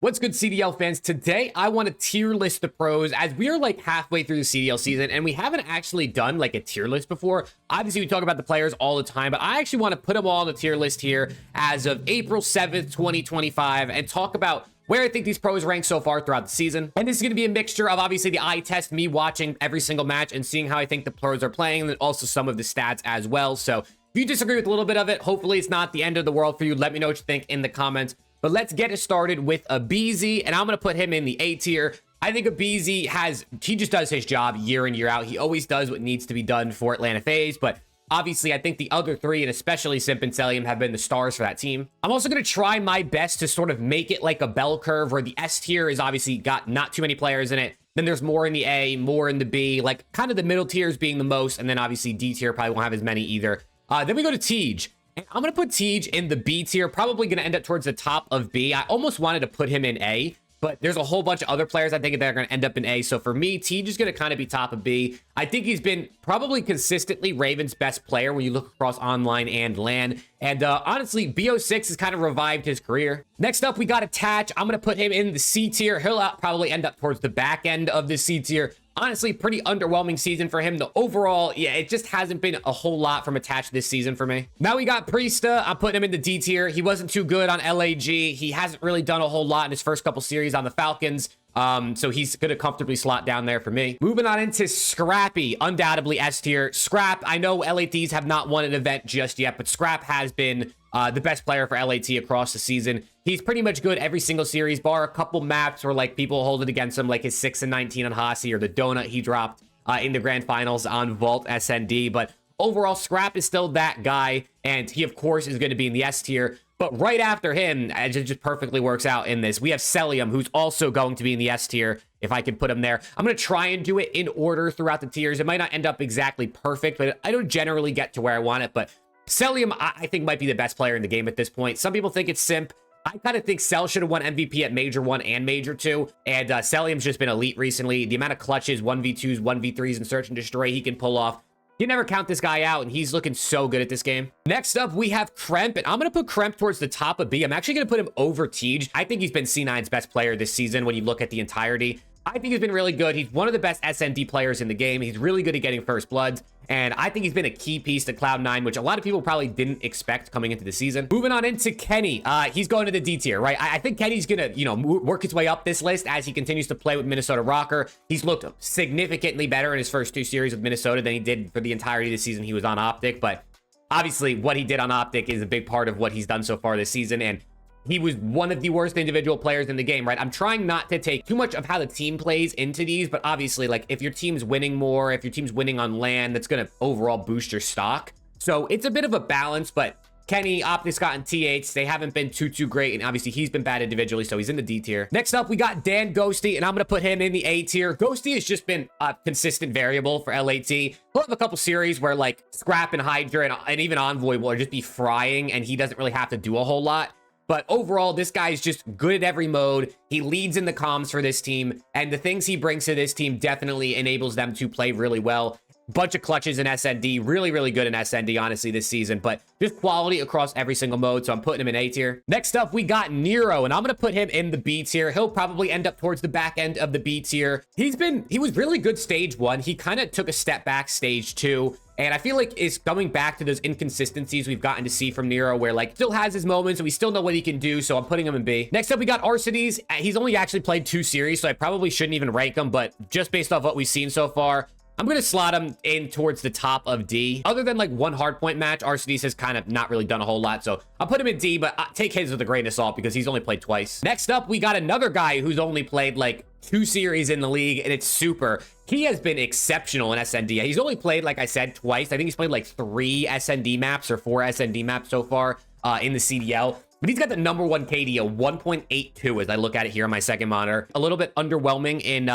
What's good, CDL fans? Today, I want to tier list the pros as we are like halfway through the CDL season and we haven't actually done like a tier list before. Obviously, we talk about the players all the time, but I actually want to put them all on the tier list here as of April 7th, 2025 and talk about where I think these pros rank so far throughout the season. And this is going to be a mixture of obviously the eye test, me watching every single match and seeing how I think the pros are playing, and then also some of the stats as well. So if you disagree with a little bit of it, hopefully it's not the end of the world for you. Let me know what you think in the comments. But let's get it started with Abizi, and I'm going to put him in the A tier. I think Abizi he just does his job year in, year out. He always does what needs to be done for Atlanta FaZe, but obviously I think the other three, and especially Simp and Celium, have been the stars for that team. I'm also going to try my best to sort of make it like a bell curve where the S tier is obviously got not too many players in it. Then there's more in the A, more in the B, like kind of the middle tiers being the most, and then obviously D tier probably won't have as many either. Then we go to Tej. And I'm going to put Tej in the B tier, probably going to end up towards the top of B. I almost wanted to put him in A, but there's a whole bunch of other players I think that are going to end up in A. So for me, Tej is going to kind of be top of B. I think he's been probably consistently Ravens' best player when you look across online and LAN. And honestly, BO6 has kind of revived his career. Next up, we got Attach. I'm going to put him in the C tier. He'll probably end up towards the back end of the C tier. Honestly, pretty underwhelming season for him. The overall, yeah, it just hasn't been a whole lot from Attach this season for me. Now we got Priesta. I'm putting him in the D tier. He wasn't too good on LAG. He hasn't really done a whole lot in his first couple series on the Falcons. So he's going to comfortably slot down there for me. Moving on into Scrappy, undoubtedly S tier. Scrap, I know LATs have not won an event just yet, but Scrap has been the best player for LAT across the season. He's pretty much good every single series, bar a couple maps where like people hold it against him, like his 6 and 19 on Hasi or the donut he dropped in the grand finals on Vault SND. But overall, Scrap is still that guy, and he of course is going to be in the S tier. But right after him, it just perfectly works out in this, we have Celium, who's also going to be in the S tier, if I can put him there. I'm going to try and do it in order throughout the tiers. It might not end up exactly perfect, but I don't generally get to where I want it. But Celium, I think, might be the best player in the game at this point. Some people think it's Simp. I kind of think Cell should have won MVP at Major 1 and Major 2. And Celium's just been elite recently. The amount of clutches, 1v2s, 1v3s, and Search and Destroy he can pull off. You never count this guy out, and he's looking so good at this game. Next up, we have Kremp, and I'm going to put Kremp towards the top of B. I'm actually going to put him over Tej. I think he's been C9's best player this season when you look at the entirety. I think he's been really good. He's one of the best SND players in the game. He's really good at getting first bloods, and I think he's been a key piece to Cloud9, which a lot of people probably didn't expect coming into the season. Moving on into Kenny. He's going to the D tier, right? I think Kenny's gonna, work his way up this list as he continues to play with Minnesota Rocker. He's looked significantly better in his first 2 series with Minnesota than he did for the entirety of the season he was on Optic, but obviously what he did on Optic is a big part of what he's done so far this season, and he was one of the worst individual players in the game, right? I'm trying not to take too much of how the team plays into these, but obviously, like, if your team's winning more, if your team's winning on LAN, that's going to overall boost your stock. So it's a bit of a balance, but Kenny, Optic, Scott, and TH, they haven't been too great, and obviously he's been bad individually, so he's in the D tier. Next up, we got Dan Ghosty, and I'm going to put him in the A tier. Ghosty has just been a consistent variable for LAT. He'll have a couple series where, like, Scrap and Hydra and even Envoy will just be frying, and he doesn't really have to do a whole lot. But overall, this guy is just good at every mode. He leads in the comms for this team, and the things he brings to this team definitely enables them to play really well. Bunch of clutches in SND, really good in SND, honestly, this season, but just quality across every single mode, so I'm putting him in A tier. Next up, we got Nero, and I'm going to put him in the B tier. He'll probably end up towards the back end of the B tier. He was really good stage 1. He kind of took a step back stage 2. And I feel like it's coming back to those inconsistencies we've gotten to see from Nero, where like still has his moments and we still know what he can do. So I'm putting him in B. Next up, we got Arcides. He's only actually played 2 series, so I probably shouldn't even rank him. But just based off what we've seen so far, I'm going to slot him in towards the top of D. Other than like 1 hardpoint match, Arcides has kind of not really done a whole lot. So I'll put him in D, but take his with a grain of salt because he's only played twice. Next up, we got another guy who's only played like 2 series in the league, and it's Super. He has been exceptional in SND. He's only played, like I said, twice. I think he's played like 3 SND maps or 4 SND maps so far in the CDL. But he's got the #1 KD, a 1.82 as I look at it here on my second monitor. A little bit underwhelming in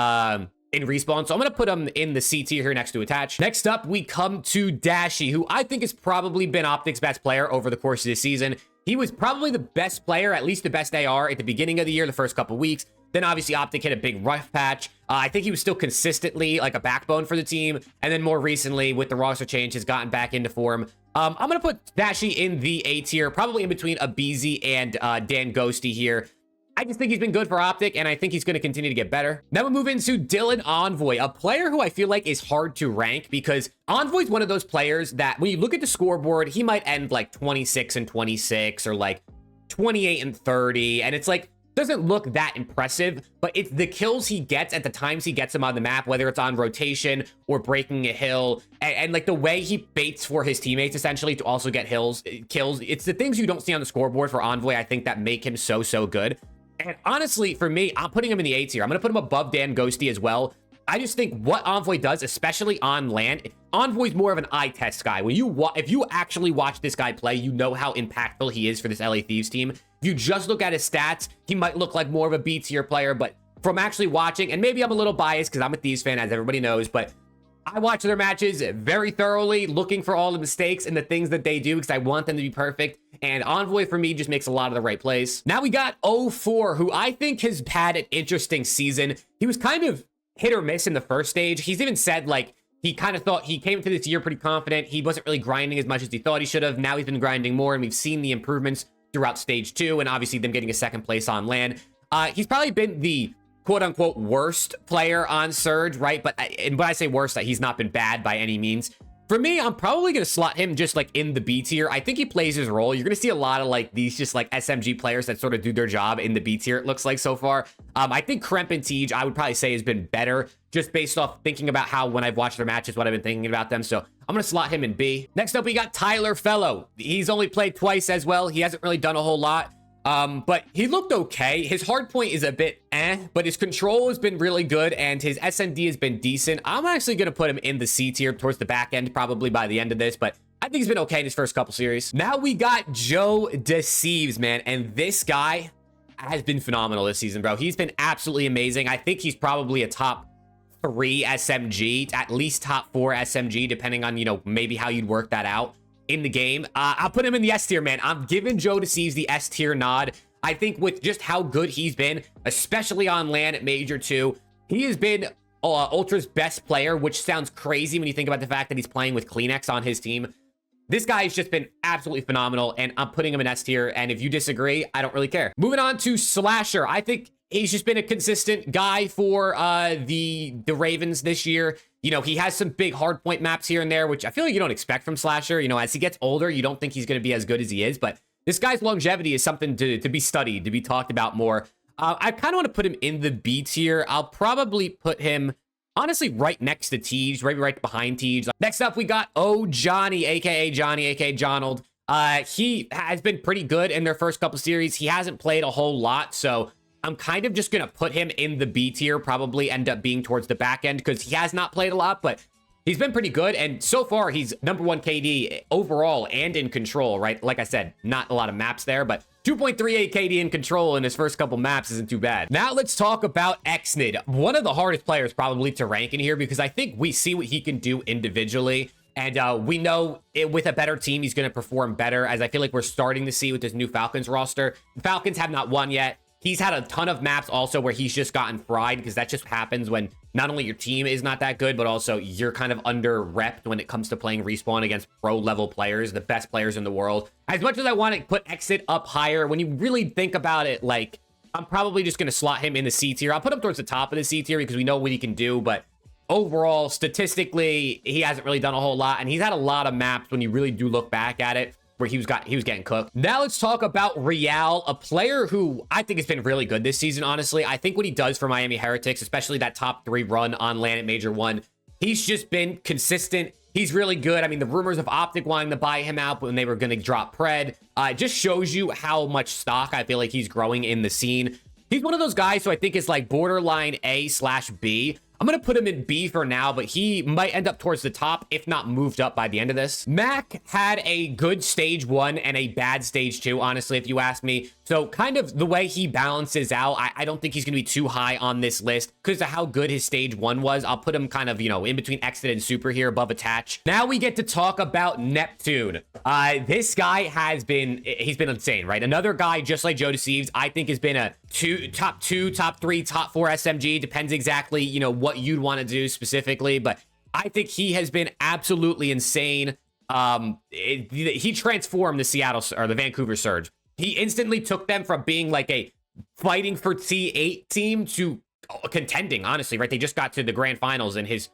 Respawn, so I'm going to put him in the C tier here next to Attach. Next up, we come to Dashy, who I think has probably been Optic's best player over the course of this season. He was probably the best player, at least the best AR at the beginning of the year, the first couple weeks. Then obviously Optic hit a big rough patch. I think he was still consistently like a backbone for the team. And then more recently with the roster change has gotten back into form. I'm going to put Dashy in the A tier, probably in between Abizi and Dan Ghosty here. I just think he's been good for Optic, and I think he's going to continue to get better. Then we move into Dylan Envoy, a player who I feel like is hard to rank because Envoy's one of those players that when you look at the scoreboard, he might end like 26 and 26 or like 28 and 30, and it's like, doesn't look that impressive, but it's the kills he gets at the times he gets them on the map, whether it's on rotation or breaking a hill, and like the way he baits for his teammates essentially to also get kills. It's the things you don't see on the scoreboard for Envoy, I think, that make him so good. And honestly, for me, I'm putting him in the A tier. I'm going to put him above Dan Ghosty as well. I just think what Envoy does, especially on land, Envoy's more of an eye test guy. When if you actually watch this guy play, you know how impactful he is for this LA Thieves team. If you just look at his stats, he might look like more of a B tier player, but from actually watching, and maybe I'm a little biased because I'm a Thieves fan, as everybody knows, but I watch their matches very thoroughly, looking for all the mistakes and the things that they do because I want them to be perfect. And Envoy, for me, just makes a lot of the right plays. Now we got 04, who I think has had an interesting season. He was kind of hit or miss in the first stage. He's even said, like, he kind of thought he came into this year pretty confident. He wasn't really grinding as much as he thought he should have. Now he's been grinding more, and we've seen the improvements throughout stage 2, and obviously them getting a second place on land. He's probably been the quote-unquote worst player on Surge, right? But and when I say worst, he's not been bad by any means. For me, I'm probably going to slot him just like in the B tier. I think he plays his role. You're going to see a lot of like these just like SMG players that sort of do their job in the B tier, it looks like so far. I think Kremp and Tej, I would probably say, has been better just based off thinking about how when I've watched their matches, what I've been thinking about them. So I'm going to slot him in B. Next up, we got Tyler Fellow. He's only played twice as well. He hasn't really done a whole lot. But he looked okay. His hard point is a bit but his control has been really good and his SND has been decent. I'm actually going to put him in the C tier towards the back end, probably by the end of this, but I think he's been okay in his first couple series. Now we got Joe Deceives, man, and this guy has been phenomenal this season, bro. He's been absolutely amazing. I think he's probably a top 3 SMG, at least top 4 SMG, depending on, you know, maybe how you'd work that out in the game. I'll put him in the S tier, man. I'm giving Joe Deceives the S tier nod. I think with just how good he's been, especially on land at Major 2, he has been Ultra's best player, which sounds crazy when you think about the fact that he's playing with Kleenex on his team. This guy has just been absolutely phenomenal, and I'm putting him in S tier, and if you disagree, I don't really care. Moving on to Slasher. I think he's just been a consistent guy for the Ravens this year. You know, he has some big hardpoint maps here and there, which I feel like you don't expect from Slasher. You know, as he gets older, you don't think he's going to be as good as he is, but this guy's longevity is something to be studied, to be talked about more. I kind of want to put him in the B tier. I'll probably put him, honestly, right next to Tej, maybe right behind Tej. Next up, we got Johnny, aka Johnny, aka Jonold. He has been pretty good in their first couple series. He hasn't played a whole lot, so I'm kind of just going to put him in the B tier, probably end up being towards the back end because he has not played a lot, but he's been pretty good. And so far, he's #1 KD overall and in control, right? Like I said, not a lot of maps there, but 2.38 KD in control in his first couple maps isn't too bad. Now let's talk about Xnid, one of the hardest players probably to rank in here because I think we see what he can do individually. And we know with a better team, he's going to perform better, as I feel like we're starting to see with this new Falcons roster. The Falcons have not won yet. He's had a ton of maps also where he's just gotten fried because that just happens when not only your team is not that good, but also you're kind of under-repped when it comes to playing Respawn against pro-level players, the best players in the world. As much as I want to put Exit up higher, when you really think about it, like, I'm probably just going to slot him in the C tier. I'll put him towards the top of the C tier because we know what he can do, but overall, statistically, he hasn't really done a whole lot, and he's had a lot of maps when you really do look back at it where he was getting cooked. Now let's talk about Real, a player who I think has been really good this season, honestly. I think what he does for Miami Heretics, especially that top 3 run on land at Major 1, he's just been consistent. He's really good. I mean, the rumors of Optic wanting to buy him out when they were going to drop Pred, it just shows you how much stock I feel like he's growing in the scene. He's one of those guys who I think is like borderline A/B. I'm going to put him in B for now, but he might end up towards the top, if not moved up by the end of this. Mac had a good stage 1 and a bad stage 2, honestly, if you ask me. So kind of the way he balances out, I don't think he's going to be too high on this list because of how good his stage 1 was. I'll put him kind of, you know, in between Exit and Super here above Attach. Now we get to talk about Neptune. This guy he's been insane, right? Another guy just like Joe Deceives, I think has been a top 2, top 3, top 4 SMG. Depends exactly, you know, what you'd want to do specifically, but I think he has been absolutely insane. He transformed the Vancouver Surge. He instantly took them from being like a fighting for T8 team to contending, honestly, right? They just got to the grand finals in his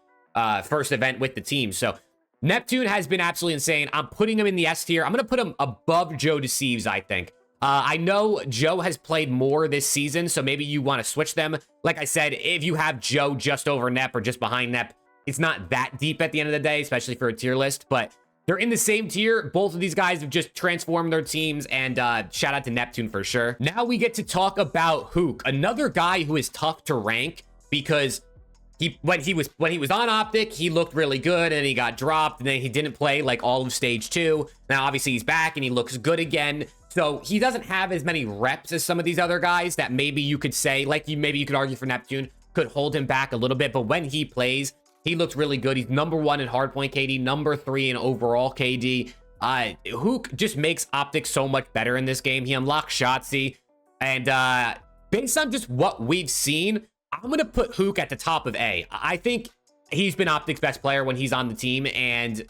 first event with the team. So Neptune has been absolutely insane. I'm putting him in the S tier. I'm going to put him above Joe Deceives, I think. I know Joe has played more this season, so maybe you want to switch them. Like I said, if you have Joe just over Nep or just behind Nep, it's not that deep at the end of the day, especially for a tier list, but they're in the same tier. Both of these guys have just transformed their teams, and shout out to Neptune for sure. Now we get to talk about Hook, another guy who is tough to rank because when he was on Optic, he looked really good, and he got dropped, and then he didn't play like all of stage 2. Now obviously he's back and he looks good again. So he doesn't have as many reps as some of these other guys that maybe you could say, like maybe you could argue for Neptune, could hold him back a little bit. But when he plays, he looks really good. He's number 1 in hardpoint KD, number 3 in overall KD. Hook just makes Optic so much better in this game. He unlocks Shotzzy. And based on just what we've seen, I'm going to put Hook at the top of A. I think he's been Optic's best player when he's on the team, and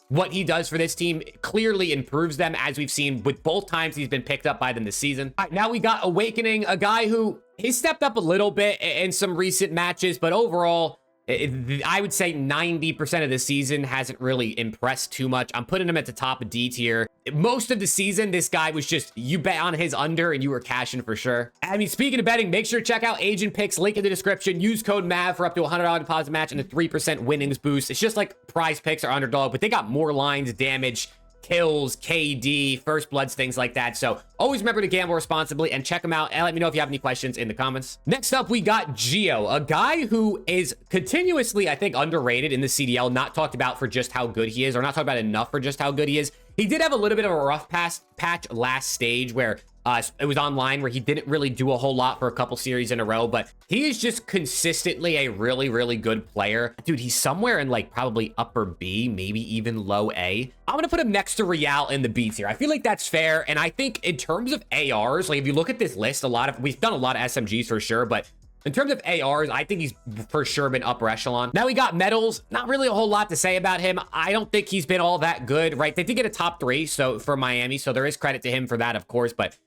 what he does for this team clearly improves them, as we've seen with both times he's been picked up by them this season. All right, now we got Awakening, a guy who he's stepped up a little bit in some recent matches, but overall, I would say 90% of the season hasn't really impressed too much. I'm putting him at the top of D tier. Most of the season, this guy was just, you bet on his under and you were cashing for sure. I mean, speaking of betting, make sure to check out Agent Picks, link in the description. Use code MAV for up to $100 deposit match and a 3% winnings boost. It's just like Prize Picks or Underdog, but they got more lines, damage, kills, KD, first bloods, things like that. So always remember to gamble responsibly and check them out, and let me know if you have any questions in the comments. Next up, we got Geo, a guy who is continuously, I think, underrated in the CDL, not talked about for just how good he is, or not talked about enough for just how good he is. He did have a little bit of a rough patch last stage where it was online, where he didn't really do a whole lot for a couple series in a row, but he is just consistently a really, really good player. Dude, he's somewhere in like probably upper B, maybe even low A. I'm going to put him next to Real in the B tier. I feel like that's fair. And I think in terms of ARs, like if you look at this list, we've done a lot of SMGs for sure, but in terms of ARs, I think he's for sure been upper echelon. Now we got medals. Not really a whole lot to say about him. I don't think he's been all that good, right? They did get a top 3 so for Miami, so there is credit to him for that, of course, but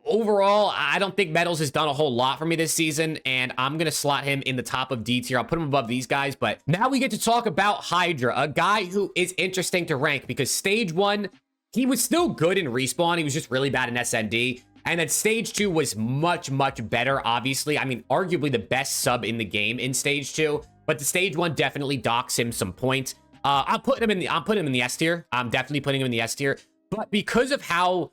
overall, I don't think Medals has done a whole lot for me this season, and I'm going to slot him in the top of D tier. I'll put him above these guys, but now we get to talk about Hydra, a guy who is interesting to rank because stage 1, he was still good in Respawn. He was just really bad in SND. And then stage 2 was much, much better, obviously. I mean, arguably the best sub in the game in stage 2, but the stage 1 definitely docks him some points. I'm putting him in the S tier. I'm definitely putting him in the S tier, but because of how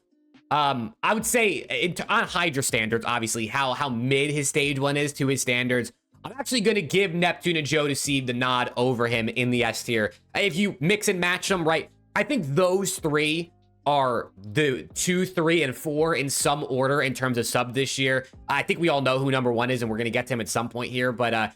I would say on Hydra standards, obviously, how mid his stage 1 is to his standards, I'm actually going to give Neptune and Joe Deceive the nod over him in the S tier. If you mix and match them, right, I think those 3 are the 2, 3, and 4 in some order in terms of sub this year. I think we all know who number 1 is, and we're going to get to him at some point here, but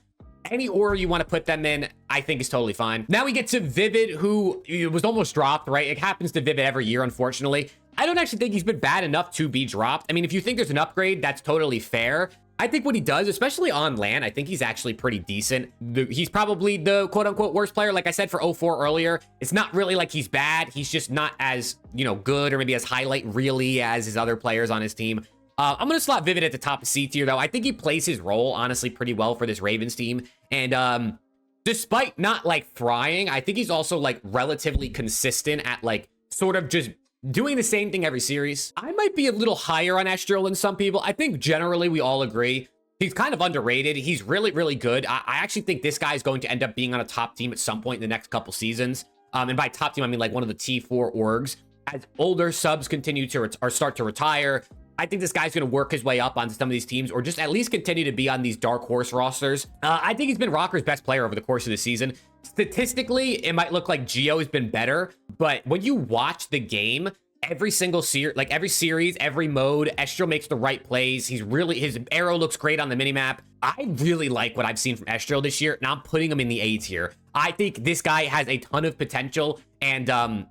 any order you want to put them in, I think is totally fine. Now we get to Vivid, who was almost dropped, right? It happens to Vivid every year, unfortunately. I don't actually think he's been bad enough to be dropped. I mean, if you think there's an upgrade, that's totally fair. I think what he does, especially on LAN, I think he's actually pretty decent. He's probably the quote-unquote worst player. Like I said for 04 earlier, it's not really like he's bad. He's just not as, good or maybe as highlight really as his other players on his team. I'm going to slot Vivid at the top of C tier, though. I think he plays his role, honestly, pretty well for this Ravens team. And despite not, frying, I think he's also, relatively consistent at, sort of just doing the same thing every series. I might be a little higher on Estral than some people. I think generally we all agree he's kind of underrated. He's really, really good. I actually think this guy is going to end up being on a top team at some point in the next couple seasons. And by top team, I mean one of the T4 orgs. As older subs continue to or start to retire, I think this guy's going to work his way up onto some of these teams, or just at least continue to be on these dark horse rosters. I think he's been Rocker's best player over the course of the season. Statistically, it might look like Geo has been better, but when you watch the game, every single every series, every mode, Estral makes the right plays. His arrow looks great on the minimap. I really like what I've seen from Estral this year, and I'm putting him in the A tier. I think this guy has a ton of potential, and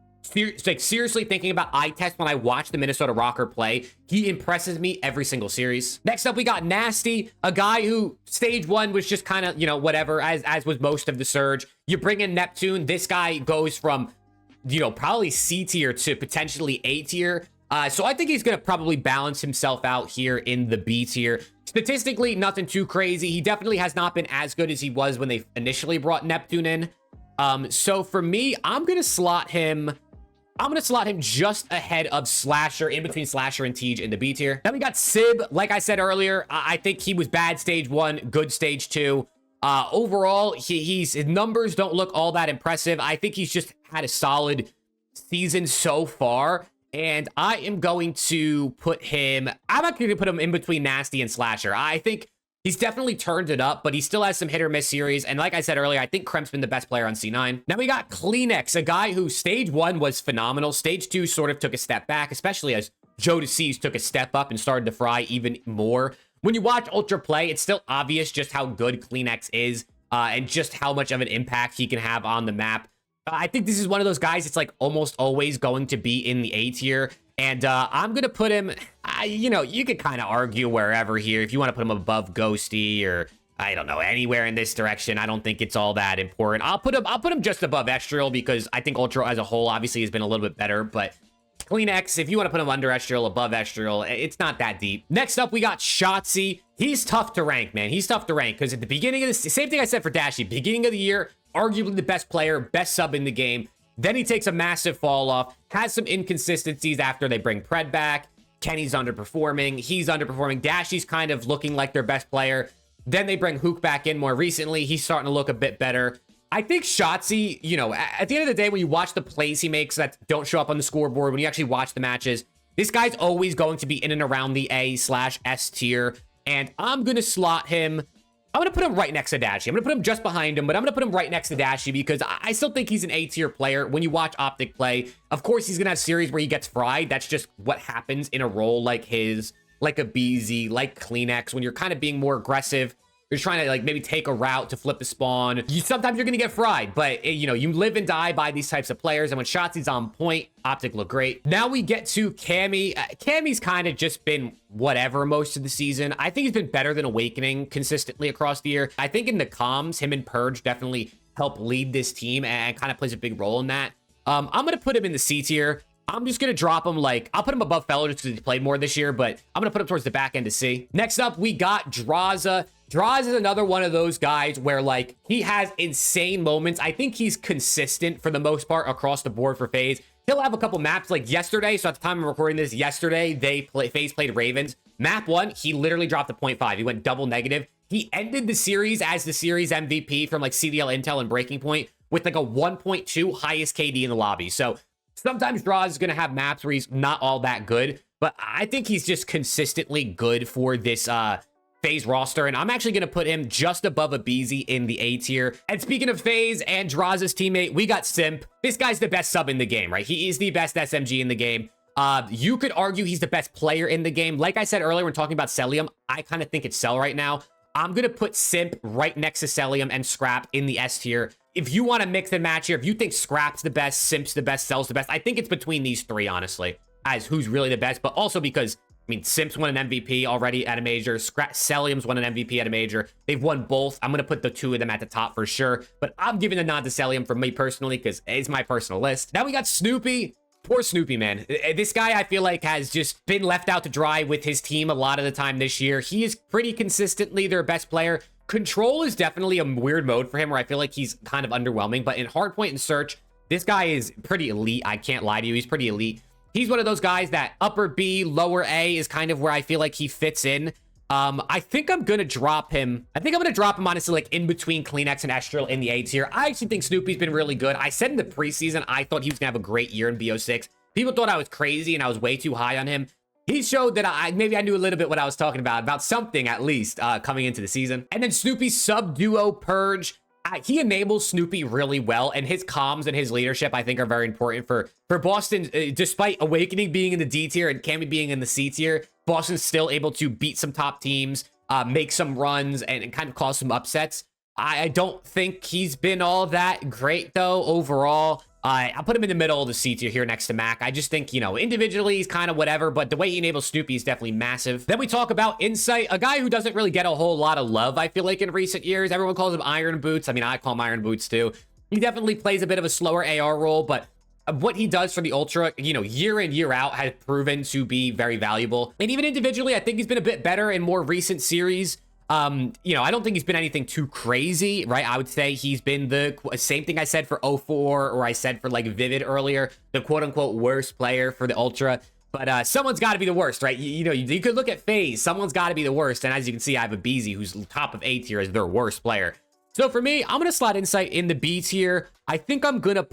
seriously thinking about eye test when I watch the Minnesota Rocker play, he impresses me every single series. Next up, we got Nasty, a guy who stage 1 was just kind of, whatever, as was most of the Surge. You bring in Neptune, this guy goes from, probably C tier to potentially A tier. So I think he's going to probably balance himself out here in the B tier. Statistically, nothing too crazy. He definitely has not been as good as he was when they initially brought Neptune in. So for me, I'm going to slot him just ahead of Slasher, in between Slasher and Tej in the B tier. Then we got Sib. Like I said earlier, I think he was bad stage 1, good stage 2. Overall, his numbers don't look all that impressive. I think he's just had a solid season so far. And I am going to put him, I'm actually going to put him in between Nasty and Slasher. I think he's definitely turned it up, but he still has some hit or miss series. And like I said earlier, I think Kremp's been the best player on C9. Now we got Kleenex, a guy who stage 1 was phenomenal. Stage 2 sort of took a step back, especially as Jodeci's took a step up and started to fry even more. When you watch Ultra play, it's still obvious just how good Kleenex is and just how much of an impact he can have on the map. I think this is one of those guys that's like almost always going to be in the A tier. And I'm going to put him, you know, you could kind of argue wherever here. If you want to put him above Ghosty or, I don't know, anywhere in this direction, I don't think it's all that important. I'll put him just above Estriel because I think Ultra as a whole obviously has been a little bit better. But Kleenex, if you want to put him under Estriel, above Estriel, it's not that deep. Next up, we got Shotzi. He's tough to rank, man. He's tough to rank because at the beginning of the same thing I said for Dashy, beginning of the year, arguably the best player, best sub in the game. Then he takes a massive fall off, has some inconsistencies after they bring Pred back. Kenny's underperforming. He's underperforming. Dashy's kind of looking like their best player. Then they bring Hook back in more recently. He's starting to look a bit better. I think Shotzi, you know, at the end of the day, when you watch the plays he makes that don't show up on the scoreboard, when you actually watch the matches, this guy's always going to be in and around the A/S tier. And I'm going to slot him. I'm going to put him right next to Dashy. I'm going to put him just behind him, but I'm going to put him right next to Dashy because I still think he's an A tier player. When you watch Optic play, of course, he's going to have series where he gets fried. That's just what happens in a role like his, like a BZ, like Kleenex, when you're kind of being more aggressive. You're trying to like maybe take a route to flip the spawn. Sometimes you're going to get fried, but you know, you live and die by these types of players. And when Shotzi's on point, Optic look great. Now we get to Cammy. Cammy's kind of just been whatever most of the season. I think he's been better than Awakening consistently across the year. I think in the comms, him and Purge definitely help lead this team and kind of plays a big role in that. I'm going to put him in the C tier. I'm just going to drop him like, I'll put him above Fellow just because he played more this year, but I'm going to put him towards the back end to C. Next up, we got Draza. Draza is another one of those guys where like he has insane moments. I think he's consistent for the most part across the board for FaZe. He'll have a couple maps like yesterday. So at the time I'm recording this, yesterday, FaZe played Ravens. Map 1, he literally dropped a 0.5. He went double negative. He ended the series as the series MVP from like CDL Intel and Breaking Point with like a 1.2 highest KD in the lobby. So sometimes Draza is going to have maps where he's not all that good, but I think he's just consistently good for this FaZe roster, and I'm actually going to put him just above a BZ in the A tier. And speaking of FaZe and Draza's teammate, we got Simp. This guy's the best sub in the game, right? He is the best SMG in the game. You could argue he's the best player in the game. Like I said earlier when talking about Celium, I kind of think it's Cell right now. I'm going to put Simp right next to Celium and Scrap in the S tier. If you want to mix and match here, if you think Scrap's the best, Simp's the best, Cell's the best, I think it's between these three, honestly, as who's really the best, but also because I mean, Simp's won an MVP already at a major. Celium's won an MVP at a major. They've won both. I'm going to put the two of them at the top for sure. But I'm giving the nod to Celium for me personally because it's my personal list. Now we got Snoopy. Poor Snoopy, man. This guy, I feel like, has just been left out to dry with his team a lot of the time this year. He is pretty consistently their best player. Control is definitely a weird mode for him where I feel like he's kind of underwhelming. But in Hardpoint and Search, this guy is pretty elite. I can't lie to you. He's pretty elite. He's one of those guys that upper B, lower A is kind of where I feel like he fits in. I think I'm going to drop him. I think I'm going to drop him, honestly, like in between Kleenex and Estriel in the A tier. I actually think Snoopy's been really good. I said in the preseason, I thought he was going to have a great year in BO6. People thought I was crazy and I was way too high on him. He showed that maybe I knew a little bit what I was talking about something at least coming into the season. And then Snoopy's sub duo Purge. He enables Snoopy really well, and his comms and his leadership, I think, are very important for Boston. Despite Awakening being in the D tier and Cammy being in the C tier, Boston's still able to beat some top teams, make some runs, and kind of cause some upsets. I don't think he's been all that great, though, overall. I'll put him in the middle of the C tier here next to Mac. I just think, you know, individually he's kind of whatever, but the way he enables Snoopy is definitely massive. Then we talk about Insight, a guy who doesn't really get a whole lot of love, I feel like, in recent years. Everyone calls him Iron Boots. I mean, I call him Iron Boots too. He definitely plays a bit of a slower AR role, but what he does for the Ultra, year in, year out has proven to be very valuable. And even individually, I think he's been a bit better in more recent series. I don't think he's been anything too crazy, right? I would say he's been the same thing I said for 04, or I said for like Vivid earlier, the quote unquote worst player for the Ultra. But someone's got to be the worst, right? You could look at FaZe. Someone's got to be the worst. And as you can see, I have a BZ who's top of A tier as their worst player. So for me, I'm going to slot Insight in the B tier. I think I'm going to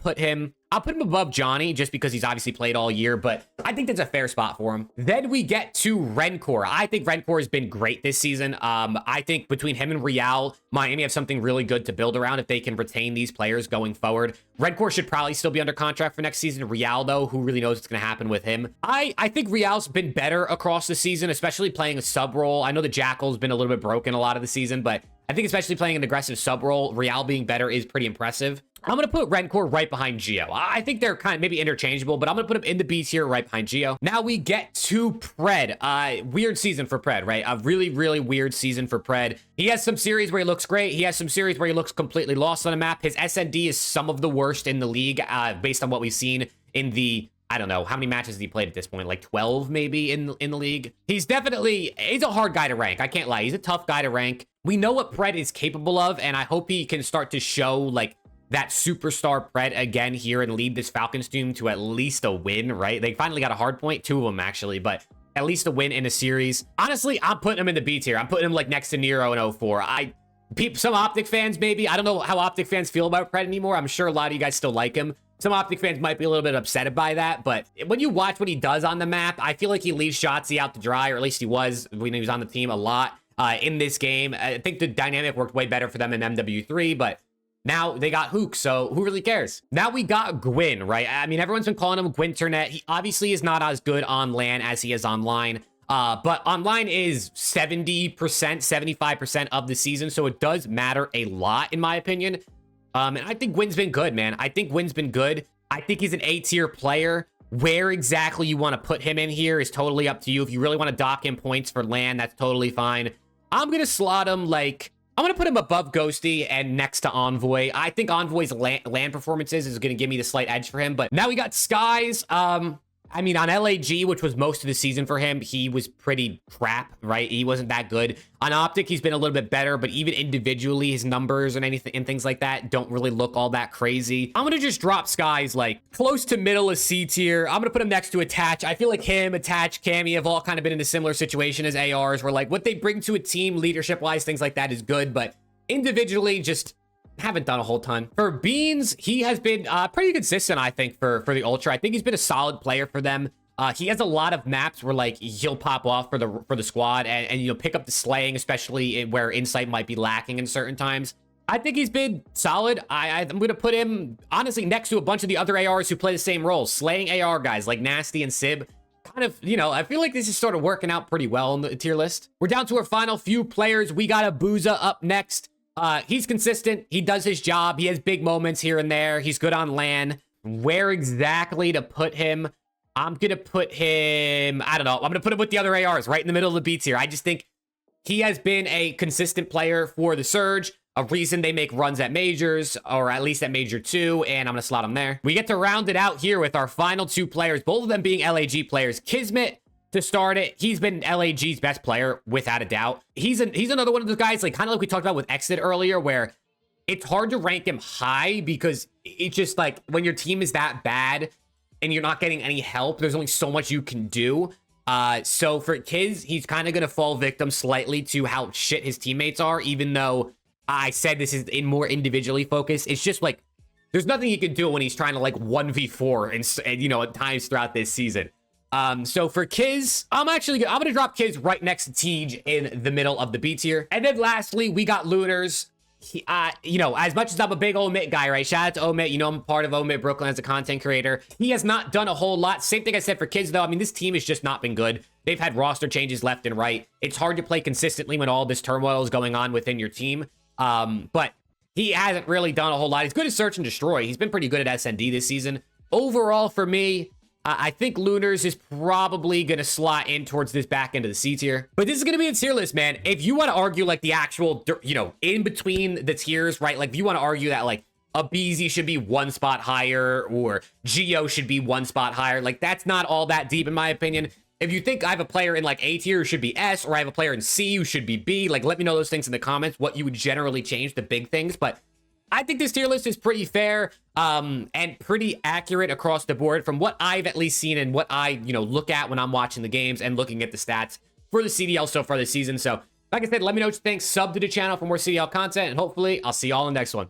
I'll put him above Johnny just because he's obviously played all year, but I think that's a fair spot for him. Then we get to Rencor. I think Rencor has been great this season. I think between him and Real, Miami have something really good to build around if they can retain these players going forward. Rencor should probably still be under contract for next season. Real, though, who really knows what's going to happen with him? I think Real's been better across the season, especially playing a sub role. I know the Jackal's been a little bit broken a lot of the season, but I think especially playing an aggressive sub role, Real being better is pretty impressive. I'm going to put Rencor right behind Geo. I think they're kind of maybe interchangeable, but I'm going to put him in the B tier right behind Geo. Now we get to Pred. Weird season for Pred, right? A really, really weird season for Pred. He has some series where he looks great. He has some series where he looks completely lost on a map. His SND is some of the worst in the league based on what we've seen in the... I don't know, how many matches has he played at this point? Like 12 maybe in the league? He's a hard guy to rank. I can't lie. He's a tough guy to rank. We know what Pred is capable of, and I hope he can start to show like that superstar Pred again here and lead this Falcons team to at least a win, right? They finally got a hard point, 2 of them actually, but at least a win in a series. Honestly, I'm putting him in the B tier. I'm putting him like next to Nero in 04. Some Optic fans maybe, I don't know how Optic fans feel about Pred anymore. I'm sure a lot of you guys still like him. Some Optic fans might be a little bit upset by that, but when you watch what he does on the map, I feel like he leaves Shotzzy out to dry, or at least he was when he was on the team a lot in this game. I think the dynamic worked way better for them in MW3, but now they got Hook, so who really cares? Now we got Gwyn, right? I mean, everyone's been calling him Gwynternet. He obviously is not as good on LAN as he is online, but online is 70%, 75% of the season, so it does matter a lot, in my opinion. And I think Gwyn's been good, man. I think Gwyn's been good. I think he's an A-tier player. Where exactly you want to put him in here is totally up to you. If you really want to dock him points for LAN, that's totally fine. I'm going to slot him like... I'm going to put him above Ghosty and next to Envoy. I think Envoy's LAN performances is going to give me the slight edge for him. But now we got Skies. I mean, on LAG, which was most of the season for him, he was pretty crap, right? He wasn't that good. On Optic, he's been a little bit better, but even individually, his numbers and anything and things like that don't really look all that crazy. I'm going to just drop Skies like close to middle of C tier. I'm going to put him next to Attach. I feel like him, Attach, Cammy have all kind of been in a similar situation as ARs, where like what they bring to a team leadership-wise, things like that is good, but individually just... haven't done a whole ton. For Beans, he has been pretty consistent, I think, for the Ultra. I think he's been a solid player for them. He has a lot of maps where like he'll pop off for the squad and you'll pick up the slaying, especially where Insight might be lacking in certain times. I think he's been solid. I'm going to put him, honestly, next to a bunch of the other ARs who play the same role. Slaying AR guys like Nasty and Sib. Kind of, I feel like this is sort of working out pretty well in the tier list. We're down to our final few players. We got Abuza up next. He's consistent. He does his job. He has big moments here and there. He's good on LAN. Where exactly to put him? I'm going to put him, I don't know. I'm going to put him with the other ARs right in the middle of the B tier. I just think he has been a consistent player for the Surge. A reason they make runs at majors, or at least at major 2, and I'm going to slot him there. We get to round it out here with our final 2 players, both of them being LAG players. Kismet, to start it, he's been LAG's best player without a doubt. He's another one of those guys, like kind of like we talked about with Exit earlier, where it's hard to rank him high because it's just like when your team is that bad and you're not getting any help, there's only so much you can do. So for Kiz, he's kind of going to fall victim slightly to how shit his teammates are, even though I said this is more individually focused. It's just like there's nothing he can do when he's trying to like 1v4 and at times throughout this season. So for Kiz, I'm going to drop Kiz right next to Tej in the middle of the B tier. And then lastly, we got Lunars. He, as much as I'm a big Omit guy, right? Shout out to Omit. I'm part of Omit Brooklyn as a content creator. He has not done a whole lot. Same thing I said for Kiz, though. I mean, this team has just not been good. They've had roster changes left and right. It's hard to play consistently when all this turmoil is going on within your team. But he hasn't really done a whole lot. He's good at search and destroy. He's been pretty good at SND this season. Overall, for me, I think Lunars is probably going to slot in towards this back end of the C tier. But this is going to be a tier list, man. If you want to argue like the actual, in between the tiers, right? Like if you want to argue that like a BZ should be one spot higher or Geo should be one spot higher. Like, that's not all that deep in my opinion. If you think I have a player in like A tier who should be S, or I have a player in C who should be B, like, let me know those things in the comments, what you would generally change, the big things. But I think this tier list is pretty fair and pretty accurate across the board from what I've at least seen and what I, look at when I'm watching the games and looking at the stats for the CDL so far this season. So, like I said, let me know what you think. Sub to the channel for more CDL content, and hopefully I'll see y'all in the next one.